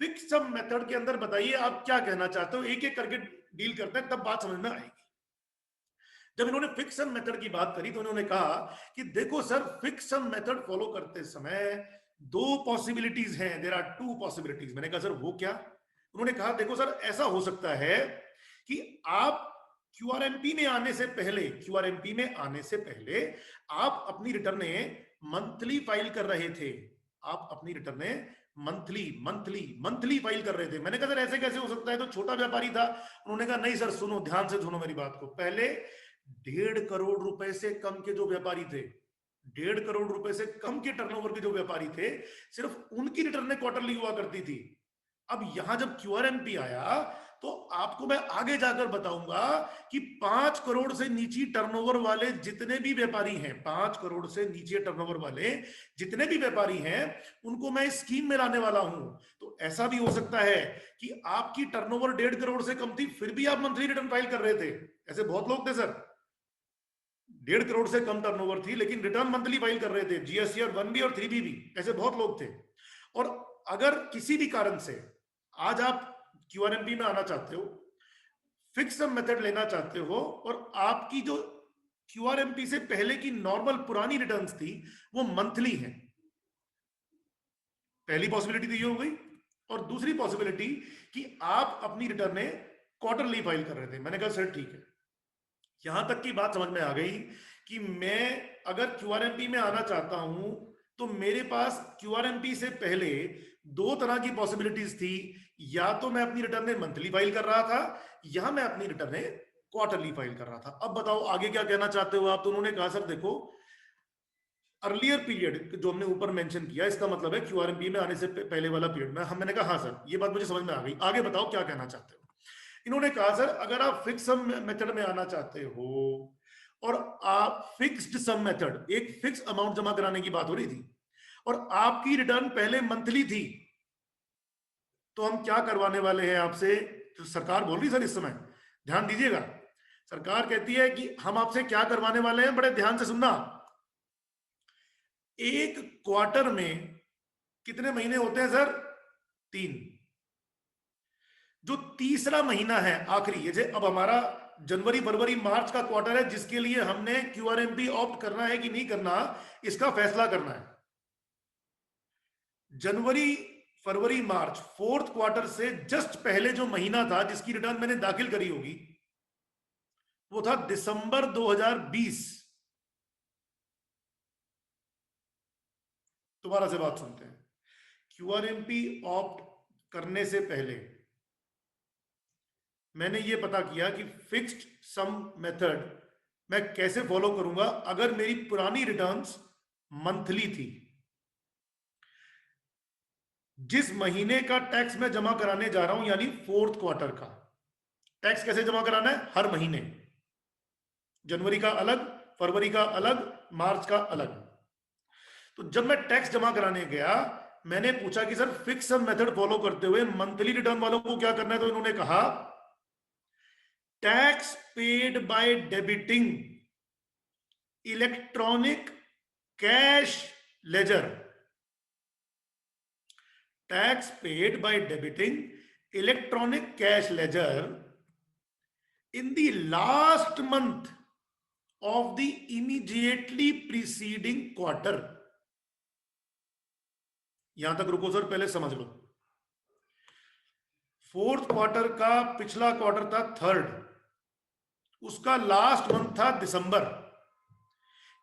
Fix sum method के अंदर बताइए आप क्या कहना चाहते हो, एक एक करके डील करते हैं, तब बात समझ में आएगी। जब इन्होंने फिक्स सम मेथड की बात करी तो इन्होंने कहा कि देखो sir, fix sum method follow करते समय दो पॉसिबिलिटीज हैं, देयर आर टू पॉसिबिलिटीज। मैंने कहा सर वो क्या? उन्होंने कहा देखो सर, ऐसा हो सकता है कि आप क्यूआरएमपी में आने से पहले आप अपनी रिटर्नें मंथली फाइल कर रहे थे, आप अपनी रिटर्नें मंथली फाइल कर रहे थे। मैंने कहा सर ऐसे कैसे हो सकता है, तो छोटा व्यापारी था। उन्होंने कहा नहीं सर, सुनो, ध्यान से सुनो मेरी बात को। पहले 1.5 करोड़ रुपए से कम के जो व्यापारी थे, 1.5 करोड़ रुपए से कम के टर्नओवर के जो व्यापारी थे, सिर्फ उनकी रिटर्नें क्वार्टरली हुआ करती थी। अब यहां जब क्यूआरएमपी आया तो आपको मैं आगे जाकर बताऊंगा कि 5 करोड़ से नीचे टर्नओवर वाले जितने भी व्यापारी हैं, 5 करोड़ से नीचे टर्नओवर वाले जितने भी व्यापारी हैं, उनको मैं इस स्कीम में लाने वाला हूं। तो ऐसा भी हो सकता है कि आपकी टर्नओवर 1.5 करोड़ से कम थी, फिर भी आप मंथली रिटर्न फाइल कर रहे थे। ऐसे बहुत लोग थे सर, 1.5 करोड़ से कम टर्नओवर थी लेकिन रिटर्न मंथली फाइल कर रहे थे, जीएसटी और 1B और 3B भी। ऐसे बहुत लोग थे। और अगर किसी भी कारण से आज आप क्यूआरएमपी में आना चाहते हो, फिक्स सम मेथड लेना चाहते हो, और आपकी जो क्यूआरएमपी से पहले की नॉर्मल पुरानी रिटर्न्स थी वो मंथली है, पहली पॉसिबिलिटी तो ये हो गई। और दूसरी पॉसिबिलिटी कि आप अपनी रिटर्नें क्वार्टरली फाइल कर रहे थे। मैंने कहा सर ठीक है, यहां तक की बात समझ में आ गई कि मैं अगर क्यूआरएमपी में आना चाहता हूं तो मेरे पास क्यूआरएमपी से पहले दो तरह की पॉसिबिलिटीज थी, या तो मैं अपनी रिटर्नें मंथली फाइल कर रहा था, या मैं अपनी रिटर्नें क्वार्टरली फाइल कर रहा था। अब बताओ आगे क्या कहना चाहते हो आप? तो उन्होंने कहा सर देखो, अर्लियर पीरियड जो हमने ऊपर मेंशन किया, इसका मतलब है क्यूआरएमपी में आने से पहले वाला पीरियड में। मैंने कहा हाँ सर, ये बात मुझे समझ में आ गई, आगे बताओ क्या कहना चाहते हो। इन्होंने कहा सर अगर आप फिक्स सम मेथड में आना चाहते हो और आप फिक्स्ड सम मेथड, एक फिक्स अमाउंट जमा कराने की बात हो रही थी, और आपकी रिटर्न पहले मंथली थी, तो हम क्या करवाने वाले हैं आपसे? तो सरकार बोल रही सर इस समय, ध्यान दीजिएगा, सरकार कहती है कि हम आपसे क्या करवाने वाले हैं, बड़े ध्यान से सुनना। एक क्वार्टर में कितने महीने होते हैं सर? 3। जो तीसरा महीना है आखिरी, ये अब हमारा जनवरी फरवरी मार्च का क्वार्टर है, जिसके लिए हमने क्यूआरएमपी ऑप्ट करना है कि नहीं करना, इसका फैसला करना है। जनवरी फरवरी मार्च, फोर्थ क्वार्टर से जस्ट पहले जो महीना था जिसकी रिटर्न मैंने दाखिल करी होगी, वो था दिसंबर 2020। दोबारा से बात सुनते हैं। क्यूआरएमपी ऑप्ट करने से पहले मैंने ये पता किया कि फिक्स्ड सम मेथड मैं कैसे फॉलो करूंगा अगर मेरी पुरानी रिटर्न्स मंथली थी। जिस महीने का टैक्स मैं जमा कराने जा रहा हूं, यानी फोर्थ क्वार्टर का टैक्स कैसे जमा कराना है? हर महीने, जनवरी का अलग, फरवरी का अलग, मार्च का अलग। तो जब मैं टैक्स जमा कराने गया, मैंने पूछा कि sir fix sum method follow करते हुए मंथली रिटर्न वालों को क्या करना है? तो इन्होंने कहा tax paid by debiting electronic cash ledger, tax paid by debiting electronic cash ledger in the last month of the immediately preceding quarter। यहां तक रुको सर, पहले समझ लो। फोर्थ क्वार्टर का पिछला क्वार्टर था थर्ड, उसका लास्ट मंथ था दिसंबर।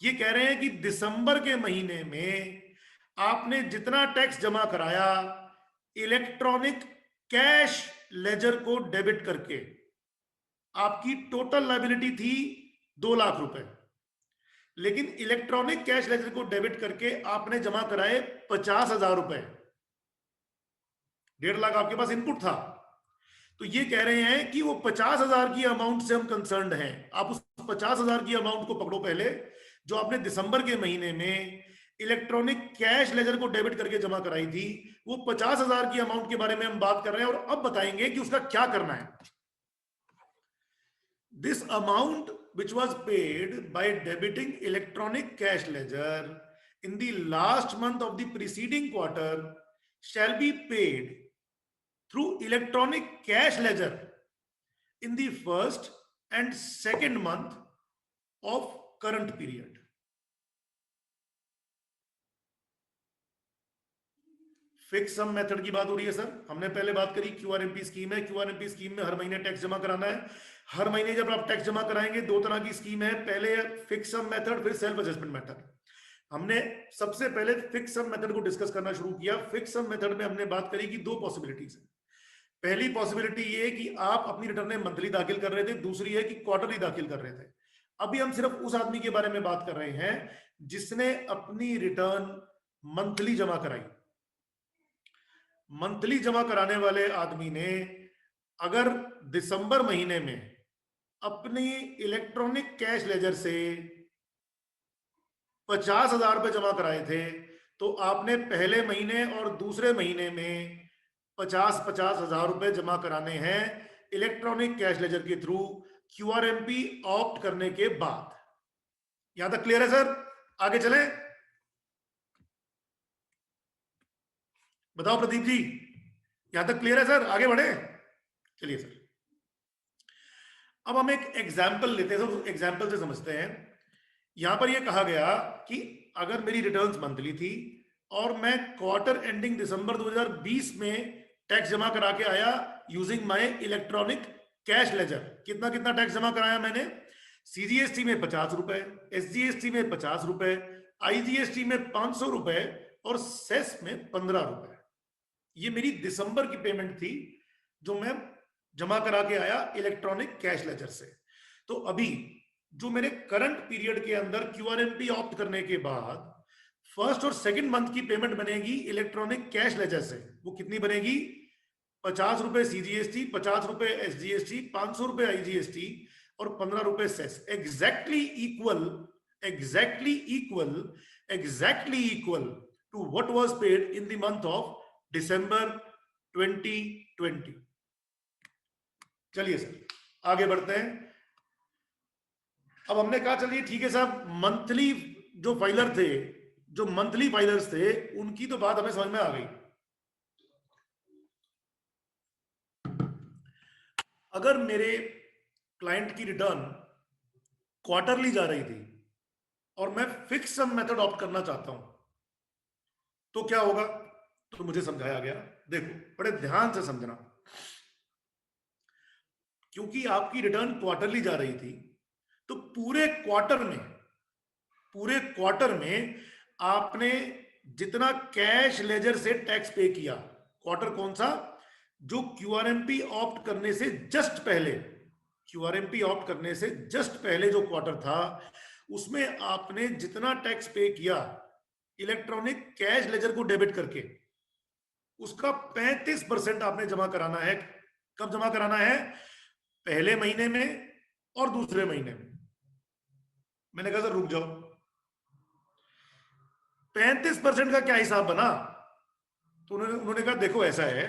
ये कह रहे हैं कि दिसंबर के महीने में आपने जितना टैक्स जमा कराया इलेक्ट्रॉनिक कैश लेजर को डेबिट करके, आपकी टोटल लायबिलिटी थी 2 लाख रुपए, लेकिन इलेक्ट्रॉनिक कैश लेजर को डेबिट करके आपने जमा कराए 50,000 रुपए। 1.5 लाख आपके पास इनपुट था। तो ये कह रहे हैं कि वो 50,000 की अमाउंट से हम कंसर्न्ड हैं। आप उस 50,000 की अमाउंट को पकड़ो पहले, जो आपने दिसंबर के महीने में इलेक्ट्रॉनिक कैश लेजर को डेबिट करके जमा कराई थी, वो 50,000 की अमाउंट के बारे में हम बात कर रहे हैं। और अब बताएंगे कि उसका क्या करना है। This amount which was paid by debiting electronic cash ledger in the last month of the preceding quarter shall be paid through electronic cash ledger in the first and second month of current period. Fix sum method की बात हो रही है sir. हमने पहले बात करी QRMP scheme है। क्यूआरएमपी स्कीम में हर महीने टैक्स जमा कराना है। हर महीने जब आप टैक्स जमा कराएंगे, दो तरह की स्कीम है, पहले फिक्स सम मेथड, फिर सेल्फ असेसमेंट मेथड। हमने सबसे पहले फिक्स सम मेथड को डिस्कस करना शुरू किया। फिक्स सम मेथड में हमने बात करी कि दो पॉसिबिलिटीज है। पहली पॉसिबिलिटी ये है कि आप अपनी रिटर्न मंथली दाखिल कर रहे थे, दूसरी है कि क्वार्टरली दाखिल कर रहे थे। अभी हम सिर्फ उस आदमी के बारे में बात कर रहे हैं जिसने अपनी रिटर्न मंथली जमा कराई। मंथली जमा कराने वाले आदमी ने अगर दिसंबर महीने में अपनी इलेक्ट्रॉनिक कैश लेजर से 50,000 रुपए जमा कराए थे, तो आपने पहले महीने और दूसरे महीने में 50,000 रुपए जमा कराने हैं इलेक्ट्रॉनिक कैश लेजर के थ्रू क्यूआरएमपी ऑप्ट करने के बाद। यहां तक क्लियर है सर? आगे चलें? बताओ प्रदीप जी, यहां तक क्लियर है सर? आगे बढ़े? चलिए सर, अब हम एक एग्जाम्पल लेते हैं, तो एग्जाम्पल से समझते हैं। यहां पर यह कहा गया कि अगर मेरी रिटर्न्स मंथली थी और मैं क्वार्टर एंडिंग दिसंबर 2020 में टैक्स जमा करा के आया using my electronic cash ledger. कितना कितना टैक्स जमा कराया मैंने? सीजीएसटी में 50 रुपए, एसजीएसटी में 50 रुपए, आईजीएसटी में 500 रुपए और सेस में 15 रुपए। ये मेरी दिसंबर की पेमेंट थी जो मैं जमा करा के आया इलेक्ट्रॉनिक कैश लेजर से। तो अभी जो मेरे करंट पीरियड के अंदर क्यूआरएमपी ऑप्ट करने के बाद फर्स्ट और सेकंड मंथ की पेमेंट बनेगी इलेक्ट्रॉनिक कैश लेजर से। वो कितनी बनेगी? 50 रुपए सीजीएसटी, 50 रुपए एसजीएसटी, 500 रुपए आईजीएसटी और 15 रुपए cess. Exactly equal to what was paid in the month of December 2020। चलिए सर, आगे बढ़ते हैं। अब हमने कहा चलिए ठीक है साहब, मंथली जो फाइलर थे, जो मंथली फाइलर्स थे, उनकी तो बात हमें समझ में आ गई। अगर मेरे क्लाइंट की रिटर्न क्वार्टरली जा रही थी और मैं फिक्स सम मेथड ऑप्ट करना चाहता हूं, तो क्या होगा? तो मुझे समझाया गया, देखो बड़े ध्यान से समझना। क्योंकि आपकी रिटर्न क्वार्टरली जा रही थी, तो पूरे क्वार्टर में आपने जितना कैश लेजर से टैक्स पे किया, क्वार्टर कौन सा? जो क्यूआरएमपी ऑप्ट करने से जस्ट पहले, जो क्वार्टर था, उसमें आपने जितना टैक्स पे किया इलेक्ट्रॉनिक कैश लेजर को डेबिट करके, उसका 35% आपने जमा कराना है। कब जमा कराना है? पहले महीने में और दूसरे महीने में। मैंने कहा सर रुक जाओ, 35% का क्या हिसाब बना? तो उन्होंने कहा देखो ऐसा है,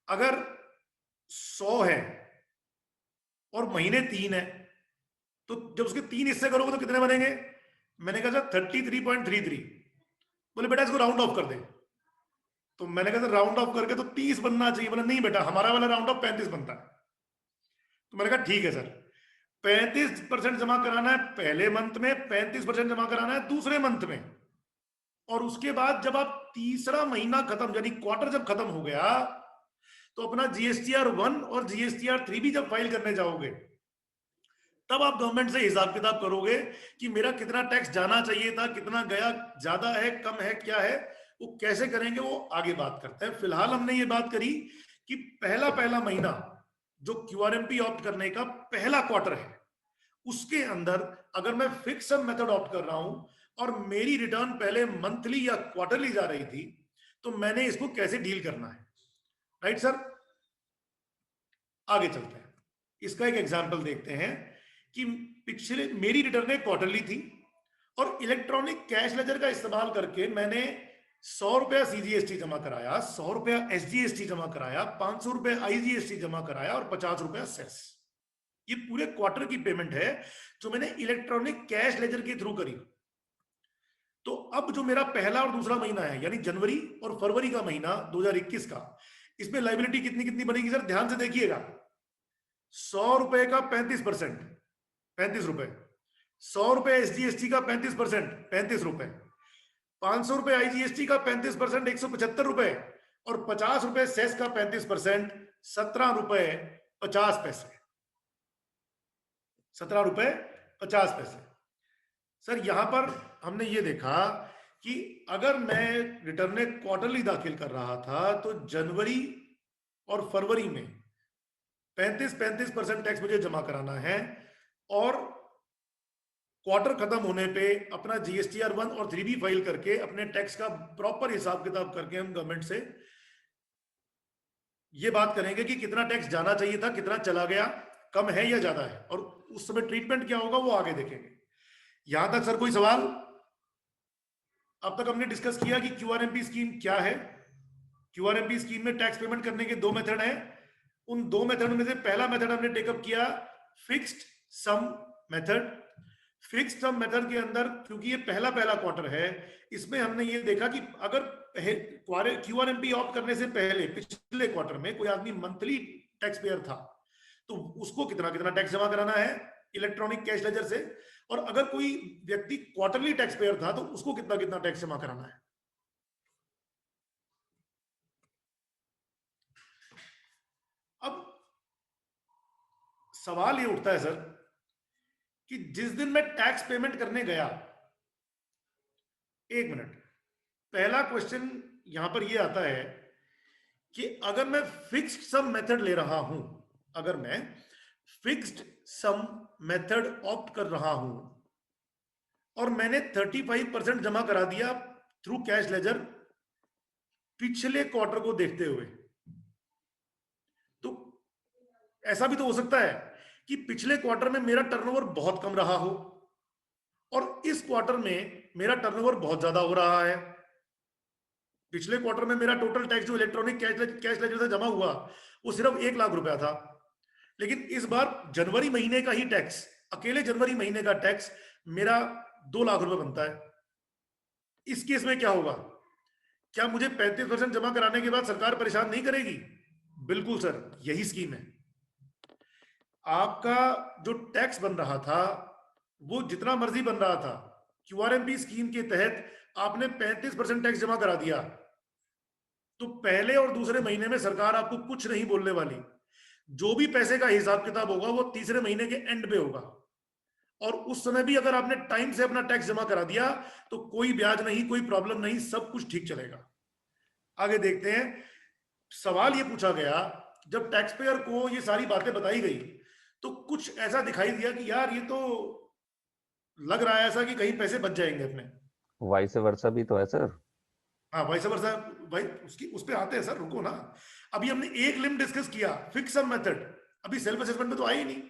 अगर 100 है और महीने 3 है, तो जब उसके 3 हिस्से करोगे तो कितने बनेंगे? मैंने कहा सर 33.33। बोले बेटा इसको राउंड ऑफ कर दे। तो मैंने कहा सर राउंड ऑफ करके तो 30 बनना चाहिए। बोले नहीं बेटा, हमारा वाला राउंड ऑफ 35 बनता है। तो मैंने कहा ठीक है सर, 35% जमा कराना है पहले मंथ में, 35% जमा कराना है दूसरे मंथ में, और उसके बाद जब आप तीसरा महीना खत्म, यानी क्वार्टर जब खत्म हो गया, तो अपना जीएसटीआर 1 और जीएसटीआर 3 भी जब फाइल करने जाओगे, तब आप गवर्नमेंट से हिसाब किताब करोगे कि मेरा कितना टैक्स जाना चाहिए था, कितना गया, ज्यादा है, कम है, क्या है। वो कैसे करेंगे वो आगे बात करते हैं। फिलहाल हमने ये बात करी कि पहला महीना जो क्यूआरएमपी ऑप्ट करने का पहला क्वार्टर है, उसके अंदर अगर मैं फिक्स सम मेथड ऑप्ट कर रहा हूं और मेरी रिटर्न पहले मंथली या क्वार्टरली जा रही थी, तो मैंने इसको कैसे डील करना है। Right sir? आगे चलते हैं, इसका एक एग्जांपल देखते हैं कि पिछले मेरी रिटर्न क्वार्टरली थी और इलेक्ट्रॉनिक कैश लेजर का इस्तेमाल करके मैंने 100 रुपया सीजीएसटी जमा कराया, 100 रुपया एसजीएसटी जमा कराया, 500 रुपया आईजीएसटी जमा कराया और 50 रुपया सेस। ये पूरे क्वार्टर की पेमेंट है जो मैंने इलेक्ट्रॉनिक कैश लेजर के थ्रू करी। तो अब जो मेरा पहला और दूसरा महीना है, यानी जनवरी और फरवरी का महीना 2021 का, इसमें लाइबिलिटी कितनी कितनी बनेगी सर, ध्यान से देखिएगा। 100 रुपए का 35%, 35 रुपए। 100 रुपए एसजीएसटी का 35%, 35 रुपए। 500 रुपए आईजीएसटी का 35%, 175 रुपए। और 50 रुपए सेस का 35%, 17 रुपए 50 पैसे। 17 रुपए 50 पैसे। सर यहां पर हमने ये देखा कि अगर मैं रिटर्न क्वार्टरली दाखिल कर रहा था तो जनवरी और फरवरी में 35% टैक्स मुझे जमा कराना है, और क्वार्टर खत्म होने पे अपना जीएसटीआर 1 और 3B फाइल करके अपने टैक्स का प्रॉपर हिसाब किताब करके हम गवर्नमेंट से ये बात करेंगे कि कितना टैक्स जाना चाहिए था, कितना चला गया, कम है या ज्यादा है, और उस समय ट्रीटमेंट क्या होगा वो आगे देखेंगे। यहां तक सर कोई सवाल? अब तक हमने डिस्कस किया कि क्यूआरएमपी स्कीम क्या है। क्यूआरएमपी स्कीम में टैक्स पेमेंट करने के दो मेथड हैं। उन दो मेथड में से पहला मेथड हमने टेकअप किया, fixed sum method. Fixed sum method के अंदर क्योंकि ये पहला क्वार्टर है, इसमें हमने ये देखा कि अगर क्यूआरएमपी ऑप्ट करने से पहले पिछले क्वार्टर में कोई आदमी मंथली टैक्स पेयर था तो उसको कितना कितना टैक्स जमा कराना है इलेक्ट्रॉनिक कैश लेजर से, और अगर कोई व्यक्ति क्वार्टरली टैक्स पेयर था तो उसको कितना कितना टैक्स जमा कराना है। अब सवाल ये उठता है सर कि जिस दिन मैं टैक्स पेमेंट करने गया, एक मिनट, पहला क्वेश्चन यहां पर ये आता है कि अगर मैं फिक्स्ड सम मेथड ले रहा हूं, अगर मैं फिक्स्ड सम मेथड ऑप्ट कर रहा हूं और मैंने 35% जमा करा दिया थ्रू कैश लेजर पिछले क्वार्टर को देखते हुए, तो ऐसा भी तो हो सकता है कि पिछले क्वार्टर में मेरा टर्नओवर बहुत कम रहा हो और इस क्वार्टर में मेरा टर्नओवर बहुत ज्यादा हो रहा है। पिछले क्वार्टर में मेरा टोटल टैक्स जो इलेक्ट्रॉनिक कैश लेजर से जमा हुआ वो सिर्फ 1 लाख रुपया था, लेकिन इस बार जनवरी महीने का ही टैक्स, अकेले जनवरी महीने का टैक्स मेरा 2 लाख रुपए बनता है। इस केस में क्या होगा? क्या मुझे 35% जमा कराने के बाद सरकार परेशान नहीं करेगी? बिल्कुल सर, यही स्कीम है। आपका जो टैक्स बन रहा था वो जितना मर्जी बन रहा था, क्यूआरएमपी स्कीम के तहत आपने 35% टैक्स जमा करा दिया तो पहले और दूसरे महीने में सरकार आपको कुछ नहीं बोलने वाली। जो भी पैसे का हिसाब किताब होगा वो तीसरे महीने के एंड पे होगा, और उस समय भी अगर आपने टाइम से अपना टैक्स जमा करा दिया तो कोई ब्याज नहीं, कोई प्रॉब्लम नहीं, सब कुछ ठीक चलेगा। आगे देखते हैं। सवाल ये पूछा गया, जब टैक्स पेयर को ये सारी बातें बताई गई तो कुछ ऐसा दिखाई दिया कि यार ये तो लग रहा है ऐसा कि कहीं पैसे बच जाएंगे अपने। वाइस वर्सा भी तो है सर। हाँ वाइस वर्सा, भाई उसकी उस पे आते हैं सर, रुको ना। अभी हमने एक लिमिट डिस्कस किया, फिक्स सम मेथड, अभी सेल्फ असेसमेंट में तो आई ही नहीं।